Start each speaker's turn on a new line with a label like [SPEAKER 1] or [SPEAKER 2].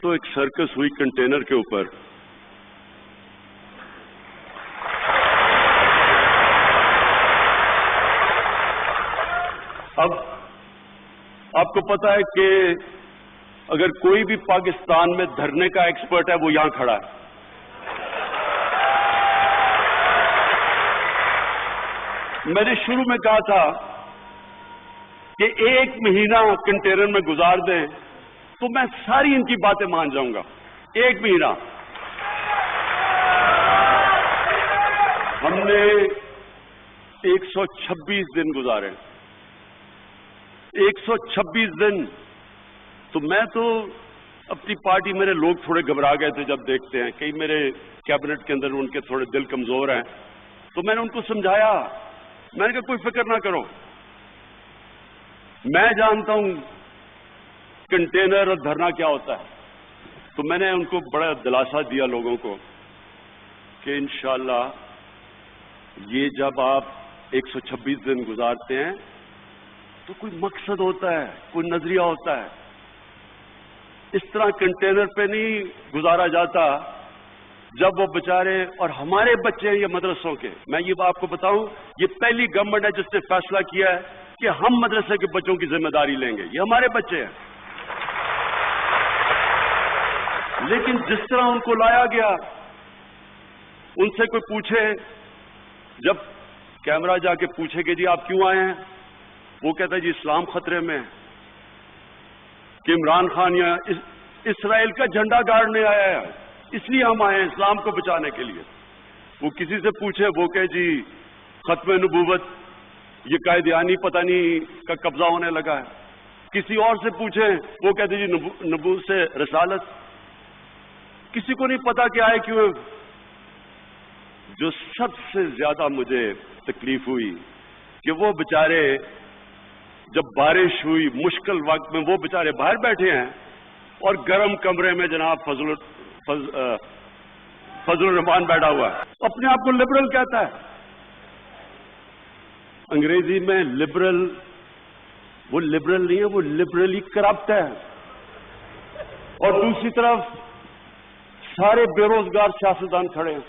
[SPEAKER 1] तो एक सर्कस हुई कंटेनर के ऊपर। अब आपको पता है कि अगर कोई भी पाकिस्तान में धरने का एक्सपर्ट है वो यहां खड़ा है। मैंने शुरू में कहा था कि 1 महीना कंटेनर में गुजार दें तो मैं सारी इनकी बातें मान जाऊंगा। 1 महीना हमने 126 दिन गुजारे। 126 दिन तो मैं तो अपनी पार्टी, मेरे लोग थोड़े घबरा गए थे जब देखते हैं कई मेरे कैबिनेट के अंदर उनके थोड़े दिल कमजोर हैं, तो मैंने उनको समझाया, मैंने कहा कोई फिक्र ना करो, मैं जानता हूं कंटेनर और धरना क्या होता है। तो मैंने उनको बड़ा दिलासा दिया लोगों को कि इंशाअल्लाह ये जब आप 126 दिन गुजारते हैं तो कोई मकसद होता है, कोई नजरिया होता है। इस तरह कंटेनर पे नहीं गुजारा जाता जब वो बेचारे, और हमारे बच्चे हैं ये मदरसों के। मैं ये आपको बताऊं, ये पहली गवर्नमेंट है जिसने फैसला किया है कि हम मदरसे के बच्चों की जिम्मेदारी लेंगे। ये हमारे बच्चे हैं। लेकिन जिस तरह उनको लाया गया, उनसे कोई पूछे, जब कैमरा जाके पूछे कि जी आप क्यों आए हैं, वो कहता है जी इस्लाम खतरे में है, कि इमरान खान या इसराइल का झंडा गाड़ने आया है, इसलिए हम आए हैं इस्लाम को बचाने के लिए। वो किसी से पूछे, वो कहे जी खत्म नबूवत, ये कायदियानी पता नहीं का कब्जा होने लगा है। किसी और से पूछे, वो कहते जी नबूवत से रिसालत। किसी को नहीं पता क्या है क्यों। जो सबसे ज्यादा मुझे तकलीफ हुई कि वो बेचारे जब बारिश हुई मुश्किल वक्त में, वो बेचारे बाहर बैठे हैं और गर्म कमरे में जनाब फजलुर रहमान बैठा हुआ है, अपने आप को लिबरल कहता है। अंग्रेजी में लिबरल, वो लिबरल नहीं है, वो लिबरली करप्ट है। और दूसरी तरफ सारे बेरोजगार सियासतदान खड़े हैं।